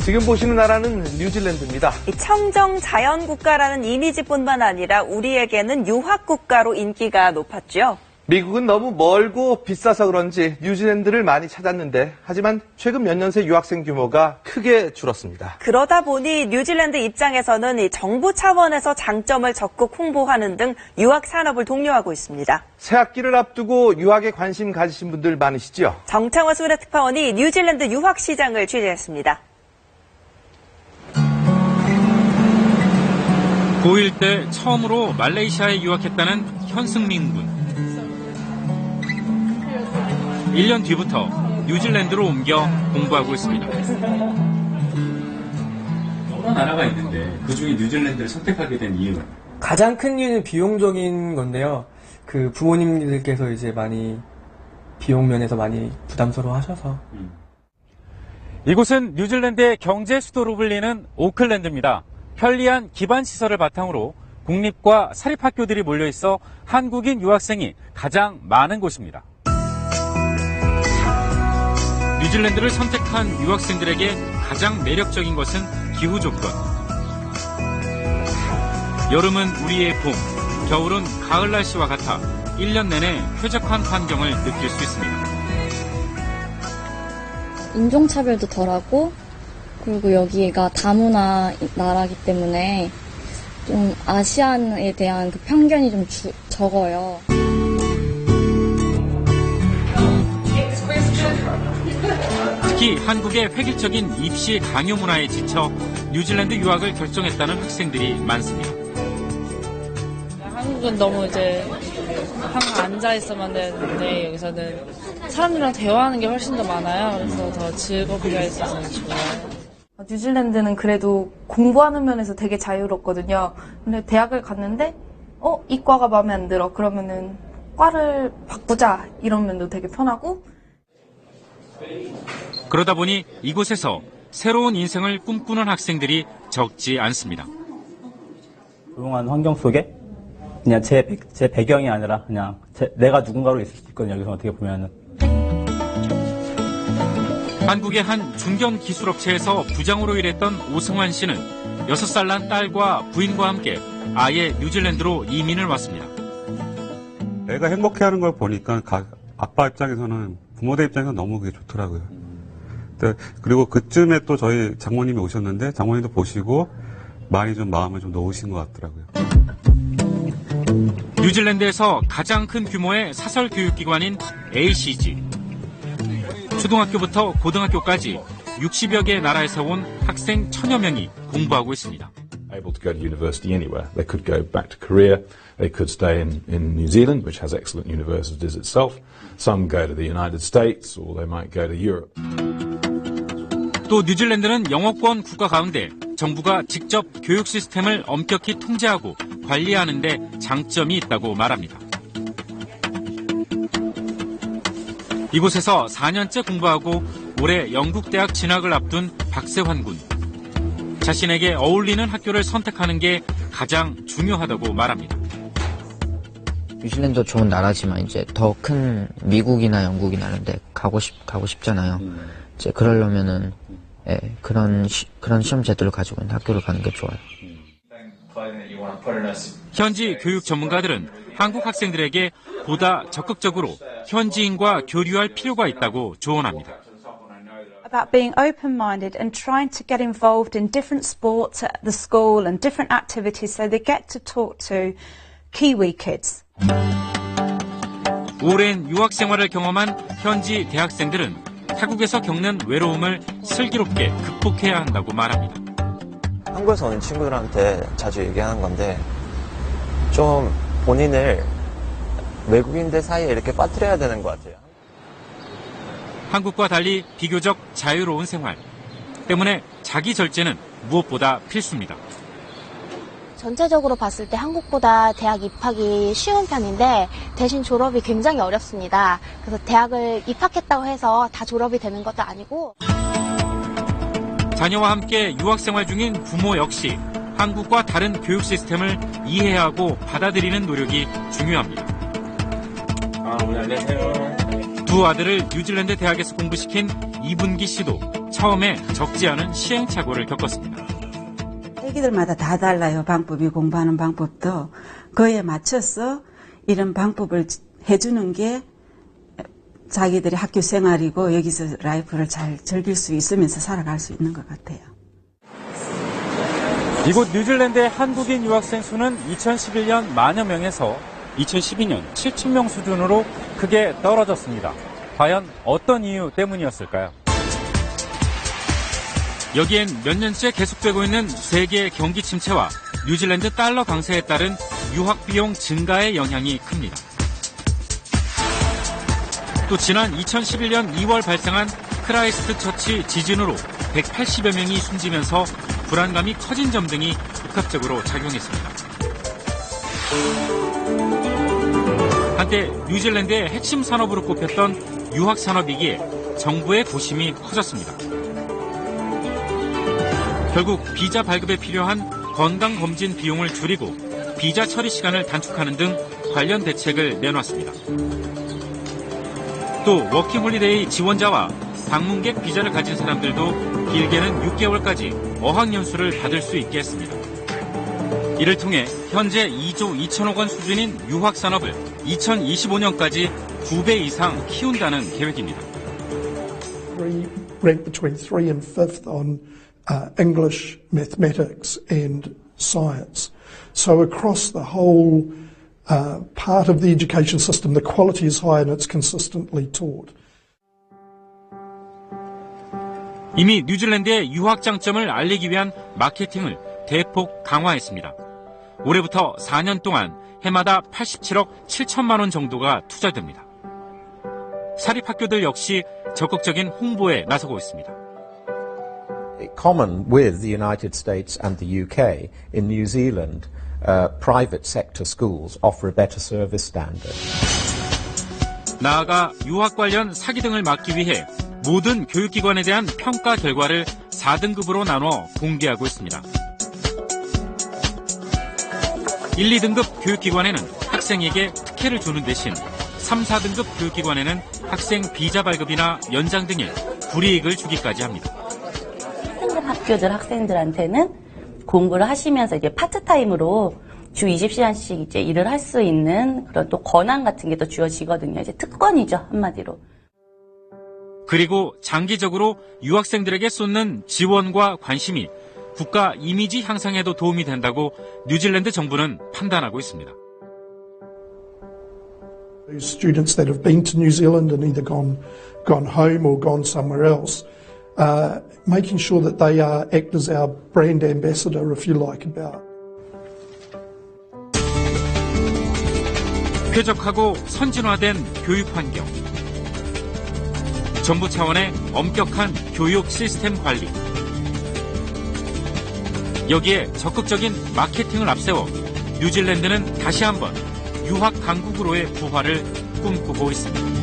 지금 보시는 나라는 뉴질랜드입니다. 청정 자연국가라는 이미지뿐만 아니라 우리에게는 유학국가로 인기가 높았죠. 미국은 너무 멀고 비싸서 그런지 뉴질랜드를 많이 찾았는데 하지만 최근 몇 년 새 유학생 규모가 크게 줄었습니다. 그러다 보니 뉴질랜드 입장에서는 이 정부 차원에서 장점을 적극 홍보하는 등 유학 산업을 독려하고 있습니다. 새 학기를 앞두고 유학에 관심 가지신 분들 많으시죠? 정창원 수레 특파원이 뉴질랜드 유학 시장을 취재했습니다. 고1 때 처음으로 말레이시아에 유학했다는 현승민 군. 1년 뒤부터 뉴질랜드로 옮겨 공부하고 있습니다. 여러 나라가 있는데 그중에 뉴질랜드를 선택하게 된 이유는? 가장 큰 이유는 비용적인 건데요. 그 부모님들께서 이제 많이 비용 면에서 많이 부담스러워 하셔서. 이곳은 뉴질랜드의 경제 수도로 불리는 오클랜드입니다. 편리한 기반 시설을 바탕으로 공립과 사립학교들이 몰려있어 한국인 유학생이 가장 많은 곳입니다. 뉴질랜드를 선택한 유학생들에게 가장 매력적인 것은 기후 조건. 여름은 우리의 봄, 겨울은 가을 날씨와 같아 1년 내내 쾌적한 환경을 느낄 수 있습니다. 인종차별도 덜하고 그리고 여기가 다문화 나라이기 때문에 좀 아시안에 대한 그 편견이 좀 적어요. 특히 한국의 획일적인 입시 강요 문화에 지쳐 뉴질랜드 유학을 결정했다는 학생들이 많습니다. 한국은 너무 이제 항상 앉아있어만 되는데 여기서는 사람들이랑 대화하는 게 훨씬 더 많아요. 그래서 더 즐겁게 할 수 있어서 좋아요. 뉴질랜드는 그래도 공부하는 면에서 되게 자유롭거든요. 근데 대학을 갔는데 이 과가 마음에 안 들어. 그러면은 과를 바꾸자. 이런 면도 되게 편하고. 그러다 보니 이곳에서 새로운 인생을 꿈꾸는 학생들이 적지 않습니다. 조용한 환경 속에 그냥 제 배경이 아니라 그냥 내가 누군가로 있을 수 있거든요. 여기서 어떻게 보면은. 한국의 한 중견 기술업체에서 부장으로 일했던 오승환 씨는 6살 난 딸과 부인과 함께 아예 뉴질랜드로 이민을 왔습니다. 애가 행복해하는 걸 보니까 아빠 입장에서는 부모들 입장에서는 너무 그게 좋더라고요. 그리고 그쯤에 또 저희 장모님이 오셨는데 장모님도 보시고 많이 좀 마음을 좀 놓으신 것 같더라고요. 뉴질랜드에서 가장 큰 규모의 사설 교육기관인 ACG. 초등학교부터 고등학교까지 60여 개 나라에서 온 학생 1000여 명이 공부하고 있습니다. Able to go to university anywhere. They could go back to Korea. They could stay in New Zealand, which has excellent universities itself. Some go to the United States, or they might go to Europe. 또 뉴질랜드는 영어권 국가 가운데 정부가 직접 교육 시스템을 엄격히 통제하고 관리하는 데 장점이 있다고 말합니다. 이곳에서 4년째 공부하고 올해 영국 대학 진학을 앞둔 박세환 군. 자신에게 어울리는 학교를 선택하는 게 가장 중요하다고 말합니다. 뉴질랜드 좋은 나라지만 이제 더 큰 미국이나 영국이나 이런 데 가고 싶잖아요. 이제 그러려면은 그런 시험 제도를 가지고 있는 학교를 가는 게 좋아요. 현지 교육 전문가들은 한국 학생들에게 보다 적극적으로 현지인과 교류할 필요가 있다고 조언합니다. About being open-minded and trying to get involved in different sports at the school and different activities so they get to talk to Kiwi kids. 오랜 유학 생활을 경험한 현지 대학생들은 타국에서 겪는 외로움을 슬기롭게 극복해야 한다고 말합니다. 한국에서 오는 친구들한테 자주 얘기하는 건데 좀 본인을 외국인들 사이에 이렇게 빠뜨려야 되는 것 같아요. 한국과 달리 비교적 자유로운 생활 때문에 자기 절제는 무엇보다 필수입니다. 전체적으로 봤을 때 한국보다 대학 입학이 쉬운 편인데 대신 졸업이 굉장히 어렵습니다. 그래서 대학을 입학했다고 해서 다 졸업이 되는 것도 아니고 자녀와 함께 유학 생활 중인 부모 역시 한국과 다른 교육 시스템을 이해하고 받아들이는 노력이 중요합니다. 안녕하세요. 두 아들을 뉴질랜드 대학에서 공부시킨 이분기 씨도 처음에 적지 않은 시행착오를 겪었습니다. 애기들마다 다 달라요. 방법이 공부하는 방법도. 그에 맞춰서 이런 방법을 해주는 게 자기들의 학교 생활이고 여기서 라이프를 잘 즐길 수 있으면서 살아갈 수 있는 것 같아요. 이곳 뉴질랜드의 한국인 유학생 수는 2011년 만여 명에서 2012년 7,000명 수준으로 크게 떨어졌습니다. 과연 어떤 이유 때문이었을까요? 여기엔 몇 년째 계속되고 있는 세계 경기 침체와 뉴질랜드 달러 강세에 따른 유학 비용 증가의 영향이 큽니다. 또 지난 2011년 2월 발생한 크라이스트 처치 지진으로 180여 명이 숨지면서 불안감이 커진 점 등이 복합적으로 작용했습니다. 한때 뉴질랜드의 핵심 산업으로 꼽혔던 유학 산업이기에 정부의 고심이 커졌습니다. 결국 비자 발급에 필요한 건강검진 비용을 줄이고 비자 처리 시간을 단축하는 등 관련 대책을 내놨습니다. 또 워킹홀리데이 지원자와 방문객 비자를 가진 사람들도 길게는 6개월까지 어학연수를 받을 수 있게 했습니다. 이를 통해 현재 2조 2천억 원 수준인 유학 산업을 2025년까지 2배 이상 키운다는 계획입니다. We rank between 3 and 5th on English, mathematics and science. So across the whole part of the education system, the quality is high and it's consistently taught. 이미 뉴질랜드의 유학 장점을 알리기 위한 마케팅을 대폭 강화했습니다. 올해부터 4년 동안 해마다 87억 7천만 원 정도가 투자됩니다. 사립학교들 역시 적극적인 홍보에 나서고 있습니다. Common with the United States and the UK, in New Zealand, private sector schools offer a better service standard. 나아가 유학 관련 사기 등을 막기 위해 모든 교육기관에 대한 평가 결과를 4등급으로 나눠 공개하고 있습니다. 1, 2등급 교육기관에는 학생에게 특혜를 주는 대신 3, 4등급 교육기관에는 학생 비자 발급이나 연장 등의 불이익을 주기까지 합니다. 1등급 학교들 학생들한테는 공부를 하시면서 이제 파트타임으로 주 20시간씩 이제 일을 할 수 있는 그런 또 권한 같은 게 또 주어지거든요. 이제 특권이죠, 한마디로. 그리고 장기적으로 유학생들에게 쏟는 지원과 관심이 국가 이미지 향상에도 도움이 된다고 뉴질랜드 정부는 판단하고 있습니다. Students that have been to New Zealand and either gone home or gone somewhere else, making sure that they act as our brand ambassador, if you like, about. 쾌적하고 선진화된 교육 환경. 정부 차원의 엄격한 교육 시스템 관리. 여기에 적극적인 마케팅을 앞세워 뉴질랜드는 다시 한번 유학 강국으로의 부활을 꿈꾸고 있습니다.